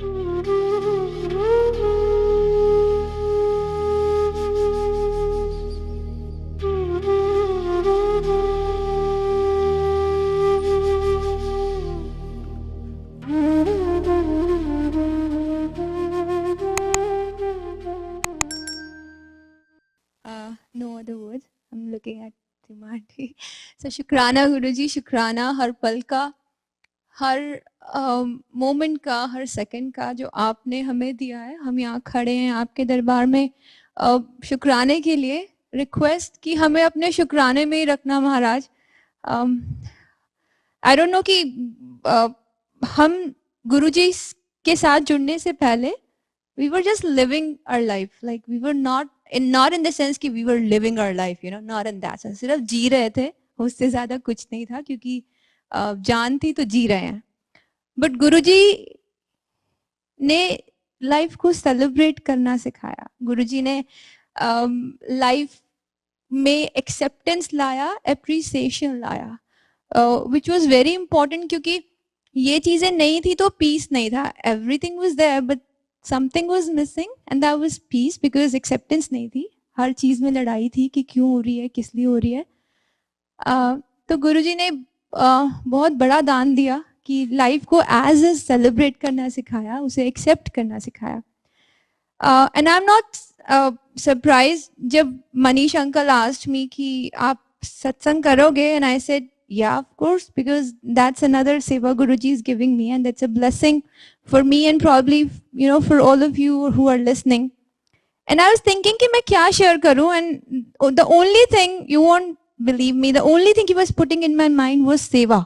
No other words. I'm looking at Timati. So शुक्राना गुरुजी, शुक्राना हर पल का, हर मोमेंट का, हर सेकंड का जो आपने हमें दिया है. हम यहाँ खड़े हैं आपके दरबार में शुक्राने के लिए. रिक्वेस्ट कि हमें अपने शुक्राने में ही रखना महाराज. आई डोंट नो कि हम गुरुजी के साथ जुड़ने से पहले we were just living our life, like we were not in the sense कि we were living our life, you know, not in that sense. सिर्फ जी रहे थे, उससे ज्यादा कुछ नहीं था, क्योंकि जान थी तो जी रहे हैं. बट गुरुजी ने लाइफ को सेलिब्रेट करना सिखाया. गुरुजी ने लाइफ में एक्सेप्टेंस लाया, एप्रिसिएशन लाया, विच वॉज वेरी इंपॉर्टेंट. क्योंकि ये चीजें नहीं थी तो पीस नहीं था. Everything was there but something was missing and that was peace, because acceptance नहीं थी. हर चीज में लड़ाई थी कि क्यों हो रही है, किस लिए हो रही है. तो गुरुजी ने बहुत बड़ा दान दिया कि लाइफ को एज ए सेलिब्रेट करना सिखाया, उसे एक्सेप्ट करना सिखाया. And I am not surprise जब मनीष अंकल आस्क्ड मी कि आप सत्संग करोगे, and I said yeah, of course, because that's another seva Guruji is giving me, and that's a blessing for me and probably, you know, for all of you who are listening. And I was thinking कि मैं क्या share करूं, and the only thing, you won't believe me, the only thing he was putting in my mind was seva.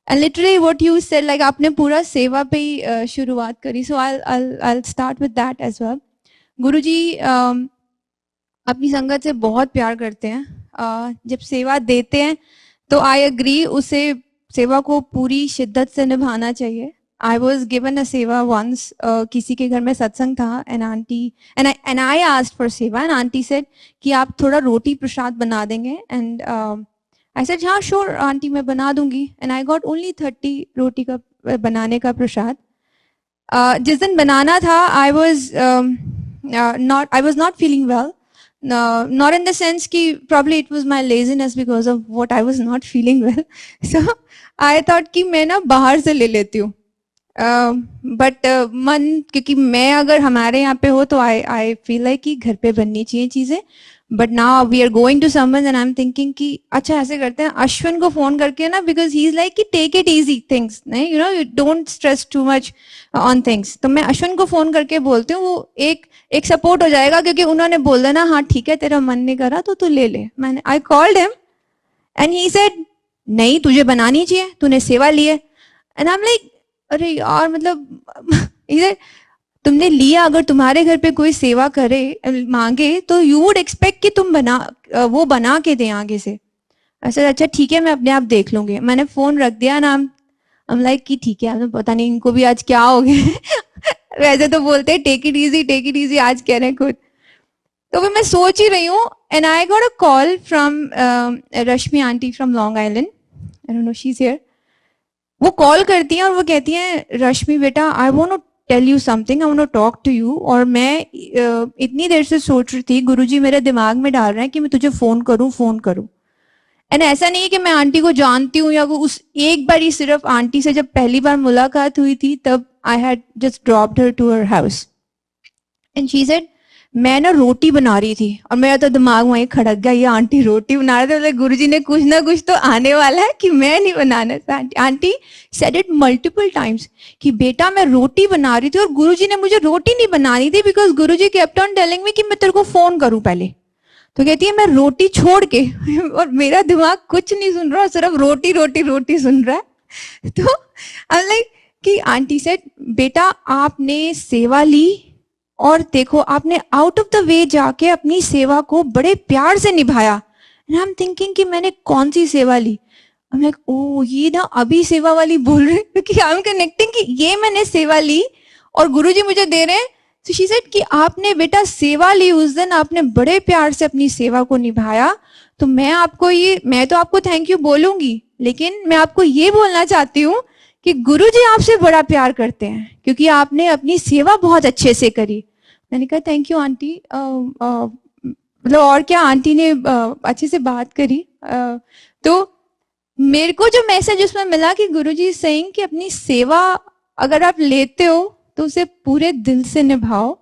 And literally what you said, like आपने पूरा सेवा पे ही शुरुआत करी. So I'll start with that as well. गुरुजी अपनी संगत से बहुत प्यार करते हैं. जब सेवा देते हैं तो आई एग्री, उसे सेवा को पूरी शिद्दत से निभाना चाहिए. आई वॉज गिवन अ सेवा वंस, किसी के घर में सत्संग था, and aunty and I asked for सेवा, एंड आंटी सेड कि आप थोड़ा रोटी प्रसाद बना देंगे. एंड आई सेड हाँ श्योर आंटी, मैं बना दूंगी. एंड आई गॉट ओनली 30 रोटी का बनाने का प्रसाद. जिस दिन बनाना था I was not feeling well. Not in the sense कि probably it was my laziness because of what I was not feeling well. So I thought कि मैं ना बाहर से ले लेती हूँ. But मन, क्योंकि मैं अगर हमारे यहाँ पे हो तो I feel like कि घर पे बननी चाहिए चीजें. But now we are going to someone and I'm thinking कि अच्छा ऐसे करते हैं, अश्विन को फोन करके ना, because he is like कि take it easy things, नहीं, you know, you don't stress too much on things. तो मैं अश्विन को फोन करके बोलती हूँ, वो एक सपोर्ट हो जाएगा, क्योंकि उन्होंने बोल देना हाँ ठीक है तेरा मन नहीं करा तो तू ले ले. मैंने I called him and he said नहीं तुझे बनानी चाहिए, तूने सेवा ली है. And I'm like अरे यार, मतलब इधर तुमने लिया, अगर तुम्हारे घर पे कोई सेवा करे मांगे तो यू वुड एक्सपेक्ट कि तुम वो बना के दें आगे से. ऐसा अच्छा ठीक है मैं अपने आप देख लूंगी. मैंने फोन रख दिया ना, हम लाइक कि ठीक है, पता नहीं इनको भी आज क्या हो गया. वैसे तो बोलते हैं टेक इट इजी, आज कह रहे हैं खुद. तो फिर मैं सोच ही रही हूँ, and I got a call from Rashmi aunty from Long Island. I don't know she is here. वो कॉल करती हैं और वो कहती हैं रश्मि बेटा I want to tell you something, I want to talk to you. और मैं इतनी देर से सोच रही थी, गुरुजी मेरे दिमाग में डाल रहे हैं कि मैं तुझे फोन करूं. एंड ऐसा नहीं है कि मैं आंटी को जानती हूँ या उस एक बार ही, सिर्फ आंटी से जब पहली बार मुलाकात हुई थी तब I had just dropped her to her house. And she said मैं ना रोटी बना रही थी, और मेरा तो दिमाग वहीं खड़क गया, ये आंटी रोटी बना रहे थे, मतलब गुरुजी ने कुछ ना कुछ तो आने वाला है कि मैं नहीं बनाना. Aunty said it multiple times कि बेटा मैं रोटी बना रही थी और गुरुजी ने मुझे रोटी नहीं बनानी थी, because Guruji kept on telling me कि मैं तेरे को फोन करूं पहले. तो कहती है मैं रोटी छोड़ के और मेरा दिमाग कुछ नहीं सुन रहा, सिर्फ रोटी सुन रहा है. तो आई लाइक कि आंटी सेड बेटा आपने सेवा ली और देखो आपने आउट ऑफ द वे जाके अपनी सेवा को बड़े प्यार से निभाया. एंड आई एम थिंकिंग कि मैंने कौन सी सेवा ली. आई एम लाइक ओ ये ना अभी सेवा वाली बोल रहे, क्योंकि आई एम कनेक्टिंग कि ये मैंने सेवा ली और गुरुजी मुझे दे रहे हैं. सो शी सेड कि आपने बेटा सेवा ली उस दिन, आपने बड़े प्यार से अपनी सेवा को निभाया. तो मैं तो आपको थैंक यू बोलूंगी, लेकिन मैं आपको ये बोलना चाहती हूँ कि गुरुजी आपसे बड़ा प्यार करते हैं क्योंकि आपने अपनी सेवा बहुत अच्छे से करी। मैंने कहा थैंक यू आंटी, मतलब और क्या, आंटी ने अच्छे से बात करी। तो मेरे को जो मैसेज उसमें मिला कि गुरुजी सेइंग कि अपनी सेवा अगर आप लेते हो तो उसे पूरे दिल से निभाओ।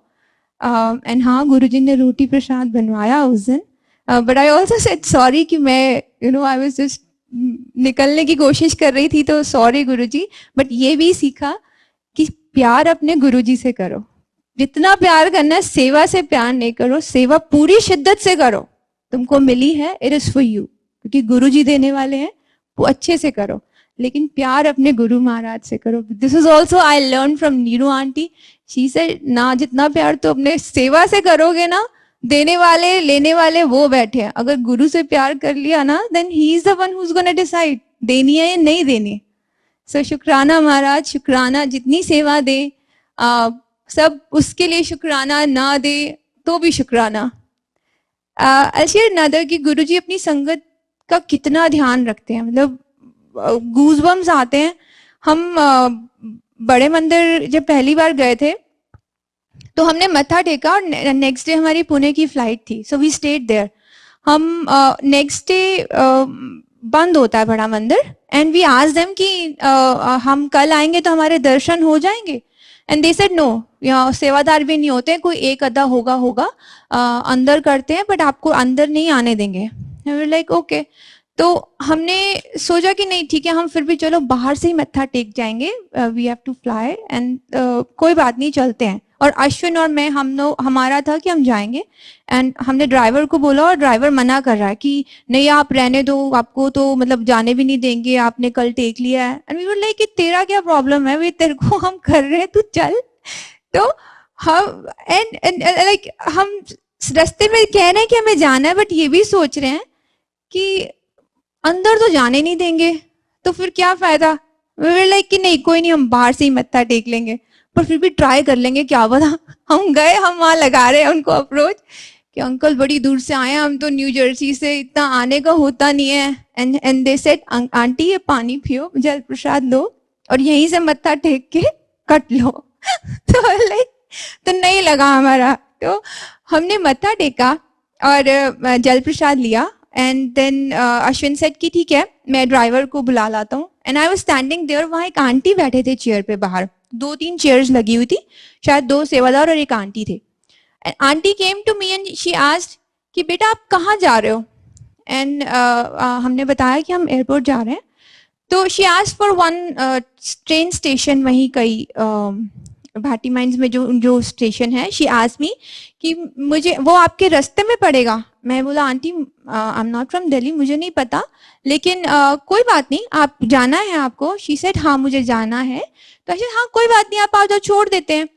एंड हाँ, गुरुजी ने रोटी प्रसाद बनवाया उस दिन, but I also said sorry कि मैं आई वाज जस्ट निकलने की कोशिश कर रही थी, तो सॉरी गुरुजी। बट ये भी सीखा कि प्यार अपने गुरुजी से करो, जितना प्यार करना है, सेवा से प्यार नहीं करो, सेवा पूरी शिद्दत से करो, तुमको मिली है, इट इज फॉर यू, क्योंकि गुरुजी देने वाले हैं, वो अच्छे से करो, लेकिन प्यार अपने गुरु महाराज से करो। This is also I learn from Neeru aunty. She से ना, जितना प्यार तो अपने सेवा से करोगे ना, देने वाले लेने वाले वो बैठे हैं। अगर गुरु से प्यार कर लिया ना, then he is the one who is gonna decide देनी है या नहीं देनी। सो शुक्राना महाराज, शुक्राना, जितनी सेवा दे सब उसके लिए शुक्राना, ना दे तो भी शुक्राना। अल्शीर नदर की गुरुजी अपनी संगत का कितना ध्यान रखते हैं, मतलब गूजबम्स आते हैं। हम बड़े मंदिर जब पहली बार गए थे तो हमने मत्था टेका और नेक्स्ट डे हमारी पुणे की फ्लाइट थी, सो वी स्टेड देयर। हम नेक्स्ट डे बंद होता है बड़ा मंदिर, एंड वी आस्क्ड देम कि हम कल आएंगे तो हमारे दर्शन हो जाएंगे, एंड दे सेड नो, यहाँ सेवादार भी नहीं होते, कोई एक आधा होगा अंदर करते हैं, बट आपको अंदर नहीं आने देंगे। लाइक ओके, तो हमने सोचा कि नहीं ठीक है, हम फिर भी चलो बाहर से ही मत्था टेक जाएंगे, we have to fly, and कोई बात नहीं, चलते हैं। और अश्विन और मैं, हमारा था कि हम जाएंगे, एंड हमने ड्राइवर को बोला और ड्राइवर मना कर रहा है कि नहीं आप रहने दो, आपको तो मतलब जाने भी नहीं देंगे, आपने कल टेक लिया है। एंड वी वर लाइक कि तेरा क्या प्रॉब्लम है, वे तेरे को हम कर रहे हैं, तू चल। तो हम एंड लाइक हम रास्ते में कह रहे हैं कि हमें जाना है, बट ये भी सोच रहे हैं कि अंदर तो जाने नहीं देंगे, तो फिर क्या फायदा। लाइक कि नहीं कोई नहीं, हम बाहर से ही मत्था टेक लेंगे, पर फिर भी ट्राई कर लेंगे, क्या पता। हम गए, हम वहां लगा रहे हैं उनको अप्रोच कि अंकल बड़ी दूर से आए हैं, हम तो न्यू जर्सी से, इतना आने का होता नहीं है। एंड दे सेड आंटी ये पानी पियो, जल प्रसाद लो और यहीं से मत्था टेक के कट लो। तो लाइक तो नहीं लगा हमारा, तो हमने मत्था टेका और जल प्रसाद लिया। एंड देन अश्विन सेड कि ठीक है मैं ड्राइवर को बुला लाता हूँ। And I was standing there, वहाँ एक आंटी बैठे थे चेयर पे बाहर, 2-3 चेयर्स लगी हुई थी, शायद 2 सेवादार और एक आंटी थे। And aunty came to me and she asked कि बेटा आप कहाँ जा रहे हो। एंड हमने बताया कि हम एयरपोर्ट जा रहे हैं। तो she asked for one train station, वहीं कई भाटी माइंस में जो स्टेशन है, शी आस्क्ड मी कि मुझे वो आपके रास्ते में पड़ेगा। मैं बोला aunty I am not from Delhi, मुझे नहीं पता, लेकिन कोई बात नहीं, आप जाना है आपको। शी सेड हाँ मुझे जाना है। तो ऐसे हाँ कोई बात नहीं, आप आ जाओ, छोड़ देते हैं।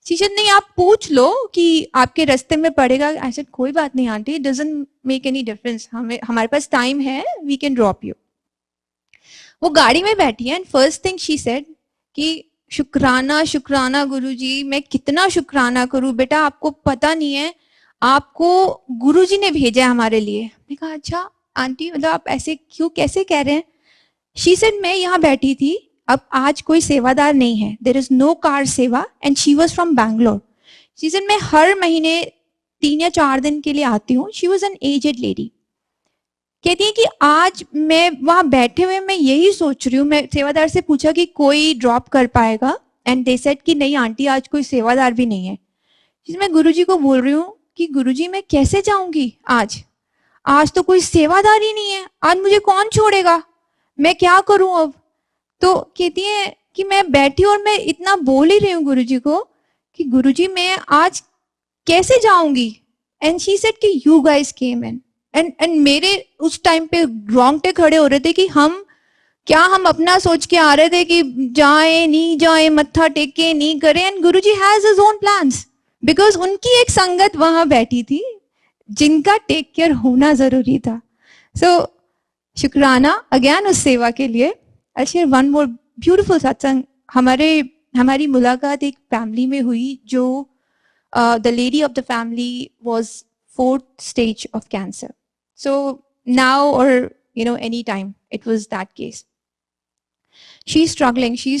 शी सेड नहीं आप पूछ लो कि आपके रास्ते में पड़ेगा। आई सेड कोई बात नहीं aunty, it doesn't make any difference, हमारे पास टाइम है, वी कैन ड्रॉप यू। वो गाड़ी में बैठी है and first thing she said कि शुक्राना शुक्राना गुरुजी, मैं कितना शुक्राना करूं बेटा, आपको पता नहीं है, आपको गुरुजी ने भेजा है हमारे लिए। मैंने कहा अच्छा आंटी, मतलब आप ऐसे क्यों, कैसे कह रहे हैं। शी सेड मैं यहाँ बैठी थी, अब आज कोई सेवादार नहीं है, देर इज नो कार सेवा, and she was from Bangalore. She said मैं हर महीने 3 या 4 दिन के लिए आती हूँ। She was an aged lady. कहती है कि आज मैं वहां बैठे हुए मैं यही सोच रही हूँ, मैं सेवादार से पूछा कि कोई ड्रॉप कर पाएगा, एंड दे सेड कि नहीं आंटी आज कोई सेवादार भी नहीं है। मैं गुरुजी को बोल रही हूँ कि गुरुजी मैं कैसे जाऊंगी, आज तो कोई सेवादार ही नहीं है, आज मुझे कौन छोड़ेगा, मैं क्या करूं अब। तो कहती है कि मैं बैठी और मैं इतना बोल ही रही हूँ गुरुजी को कि गुरुजी मैं आज कैसे जाऊंगी। एंड शी सेड कि you guys came in, and मेरे उस टाइम पे रोंगटे खड़े हो रहे थे कि हम अपना सोच के आ रहे थे कि जाए नहीं जाए, मत्था टेके नहीं करे, and Guruji has his own plans, because उनकी एक संगत वहां बैठी थी जिनका टेक केयर होना जरूरी था। सो शुक्राना अगेन उस सेवा के लिए। I share one more beautiful सत्संग। हमारी मुलाकात एक फैमिली में हुई जो the lady of the family was 4th stage of cancer. So now or any time it was that case. She is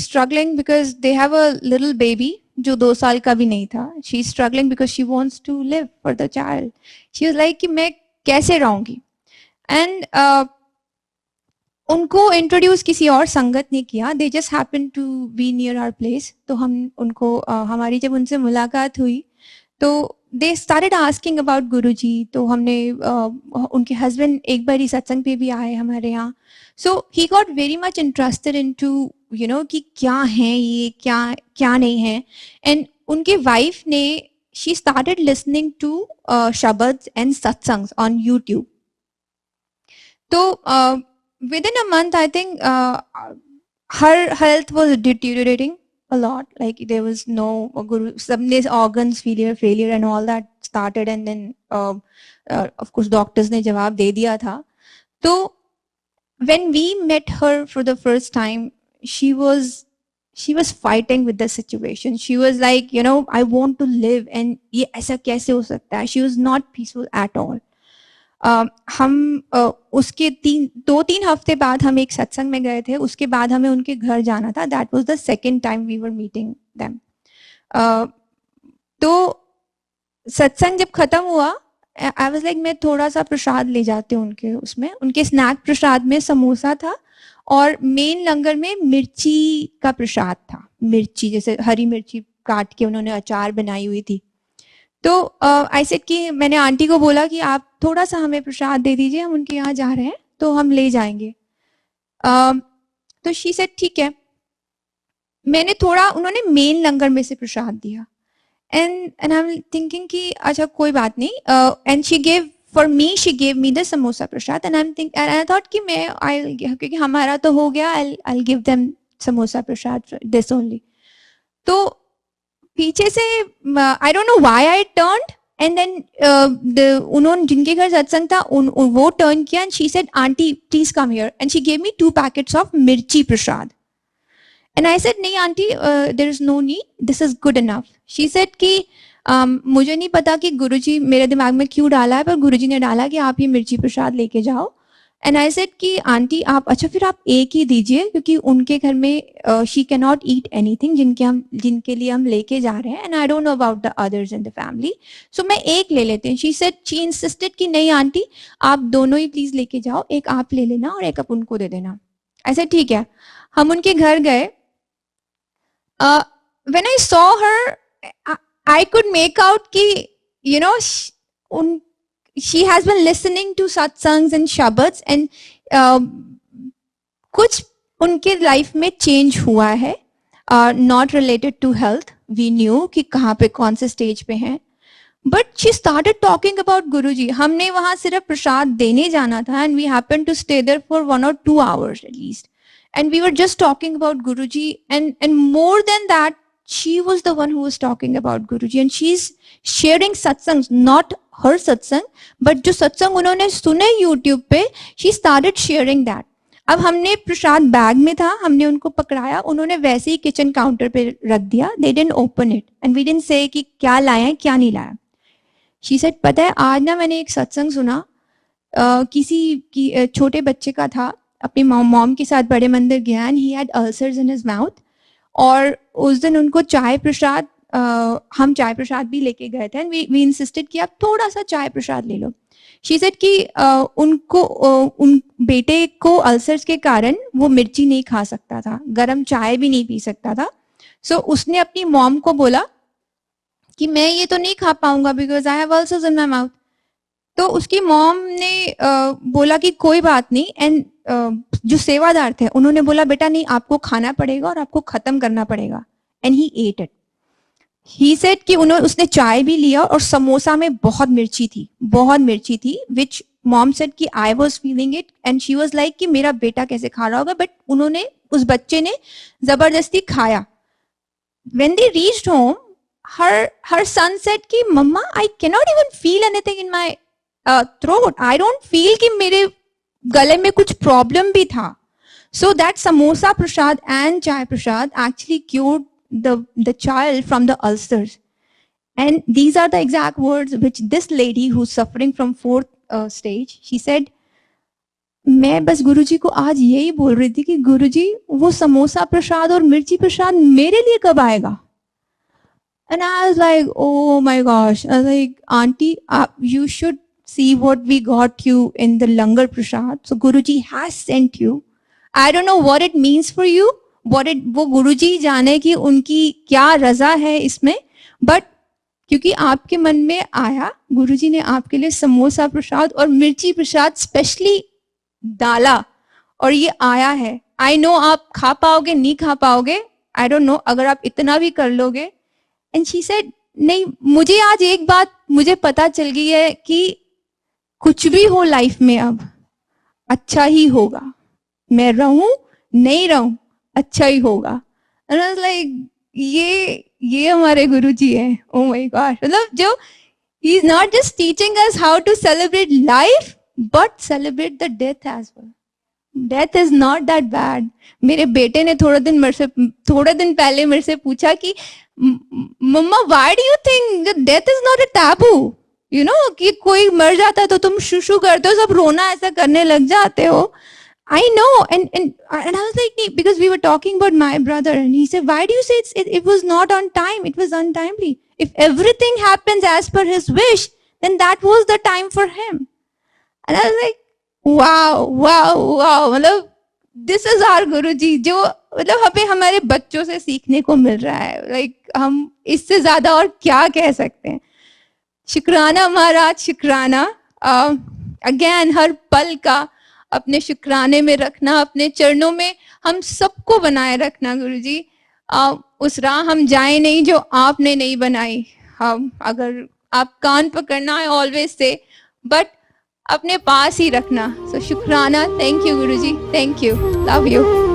struggling because they have a little baby जो 2 साल का भी नहीं था. She is struggling because she wants to live for the child. She was like कि मैं कैसे रहूंगी. एंड उनको इंट्रोड्यूस किसी और संगत ने किया. They just happen to be near our place. तो हम उनको हमारी जब उनसे मुलाकात हुई तो they started asking about Guruji. तो हमने उनके हस्बैंड एक बार ही सत्संग पे भी आए हमारे यहाँ. So he got very much interested into you know कि क्या है ये, क्या क्या नहीं है. एंड उनके वाइफ ने शी स्टार्टेड लिसनिंग टू शब्द एंड सत्संग्स ऑन यूट्यूब. तो within a month, I think her health was deteriorating a lot. Like there was no guru, some organs failure and all that started, and then of course doctors ने जवाब दे दिया था. तो when we met her for the first time, she was fighting with the situation. She was like, you know, I want to live, and ये ऐसा कैसे हो सकता है. She was not peaceful at all. हम उसके 2-3 हफ्ते बाद हम एक सत्संग में गए थे. उसके बाद हमें उनके घर जाना था. That was the second time we were meeting them. तो सत्संग जब खत्म हुआ, आई वाज लाइक मैं थोड़ा सा प्रसाद ले जाती हूँ उनके उसमें. उनके स्नैक प्रसाद में समोसा था और मेन लंगर में मिर्ची का प्रसाद था. मिर्ची जैसे हरी मिर्ची काट के उन्होंने अचार बनाई हुई थी. तो आई सेड कि मैंने आंटी को बोला कि आप थोड़ा सा हमें प्रसाद दे दीजिए, हम उनके यहाँ जा रहे हैं तो हम ले जाएंगे. तो शी सेड ठीक है. मैंने थोड़ा, उन्होंने मेन लंगर में से प्रसाद दिया. एंड आई एम थिंकिंग कि अच्छा कोई बात नहीं. And she gave for me, she gave me the samosa prasad. And I thought कि मैं क्योंकि हमारा तो हो गया, I give them samosa prasad this only. तो पीछे से I don't know why I turned and then उन्होंने जिनके घर सत्संग था वो टर्न किया. And she said aunty please come here. And she gave me 2 packets of mirchi prasad. And I said नहीं aunty, there is no need, this is good enough. She said कि मुझे नहीं पता कि गुरुजी मेरे दिमाग में क्यों डाला है, पर गुरुजी ने डाला कि आप ये मिर्ची प्रसाद लेके जाओ. एंड आई सेड कि आंटी आप अच्छा फिर आप एक ही दीजिए, क्योंकि उनके घर में she can not eat anything जिनके लिए हम लेके जा रहे हैं. And I don't know about the others in the family, so मैं एक ले लेते हैं. शी इंसिस्टेड कि नहीं आंटी आप दोनों ही प्लीज लेके जाओ, एक आप ले लेना और एक आप उनको दे देना. ऐसे ठीक है. हम उनके घर गए. When I saw her I could make out कि you know she has been listening to satsangs and shabads and कुछ उनके लाइफ में चेंज हुआ है. Not related to health. We knew कि कहाँ पे कौन से स्टेज पे हैं. But she started talking about Guruji. हमने वहां सिर्फ प्रसाद देने जाना था and we happen to stay there for 1 or 2 hours at least. And we were just talking about Guruji, and more than that, she was the one who was talking about Guruji, and she's sharing satsangs, not her satsang, but जो सत्संग उन्होंने सुने YouTube पे, she started sharing that. अब हमने प्रसाद bag में था, हमने उनको पकड़ाया, उन्होंने वैसे ही किचन काउंटर पे रख दिया. They didn't open it, and we didn't say कि क्या लाया क्या नहीं लाया. She said पता है आज ना मैंने एक सत्संग सुना, किसी की छोटे बच्चे का था, अपनी मॉम के साथ बड़े मंदिर गया and he had ulcers in his mouth. और उस दिन उनको चाय प्रसाद, हम चाय प्रसाद भी लेके गए थे एंड वी इंसिस्टेड कि आप थोड़ा सा चाय प्रसाद ले लो. शी सेड कि उनको उन बेटे को अल्सर्स के कारण वो मिर्ची नहीं खा सकता था, गरम चाय भी नहीं पी सकता था. सो उसने अपनी मॉम को बोला कि मैं ये तो नहीं खा पाऊंगा because I have ulcers in my mouth. तो उसकी मॉम ने बोला कि कोई बात नहीं. एंड जो सेवादार थे उन्होंने बोला बेटा नहीं आपको खाना पड़ेगा और आपको खत्म करना पड़ेगा. And he at it. He said कि उसने चाय भी लिया और समोसा में बहुत मिर्ची थी विच मॉम सेड कि I was feeling it and she was like कि मेरा बेटा कैसे खा रहा होगा. बट उन्होंने उस बच्चे ने जबरदस्ती खाया. When they reached home her son said कि मम्मा I cannot even feel anything in my throat. I don't feel कि मेरे गले में कुछ प्रॉब्लम भी था. So that samosa prasad and chai prasad actually cured the child from the ulcers. And these are the exact words which this lady who's suffering from 4th stage, she said, मैं बस गुरुजी को आज यही बोल रही थी कि गुरुजी वो समोसा प्रसाद और मिर्ची प्रसाद मेरे लिए कब आएगा? And I was like, oh my gosh. I was like, Auntie, you should see what we got you in the Langar Prasad. So Guruji has sent you. I don't know what it means for you. वो गुरुजी जाने की उनकी क्या रजा है इसमें, but क्योंकि आपके मन में आया, गुरुजी ने आपके लिए समोसा प्रसाद और मिर्ची प्रसाद स्पेशली डाला और ये आया है. आई नो आप खा पाओगे नहीं खा पाओगे, आई डोंट नो, अगर आप इतना भी कर लोगे. एंड शी सेड नहीं, मुझे आज एक बात मुझे पता चल गई है कि कुछ भी हो लाइफ में अब अच्छा ही होगा, मैं रहूं नहीं रहूं अच्छा ही होगा. एंड आई वाज लाइक ये हमारे गुरुजी हैं. ओ माय गॉड, मतलब जो he is not just teaching us how to celebrate life but celebrate the death as well. Death is not that bad. मेरे बेटे ने थोड़े दिन पहले मेरे से पूछा कि mamma why do you think death is not a taboo, you know, कि कोई मर जाता है तो तुम शुशु करते हो, सब रोना ऐसा करने लग जाते हो. I know, and I was like, because we were talking about my brother, and he said, why do you say it was not on time? It was untimely. If everything happens as per his wish, then that was the time for him. And I was like, wow, मतलब this is our Guruji, जो मतलब हमें हमारे बच्चों से सीखने को मिल रहा है. Like हम इससे ज्यादा और क्या कह सकते हैं. शुक्राना महाराज, शुक्राना. अगेन हर पल का अपने शुक्राने में रखना, अपने चरणों में हम सबको बनाए रखना गुरुजी. उस राह हम जाए नहीं जो आपने नहीं बनाई. हम अगर आप कान पकड़ना है ऑलवेज से, बट अपने पास ही रखना. सो शुक्राना. Thank you Guruji, thank you, love you.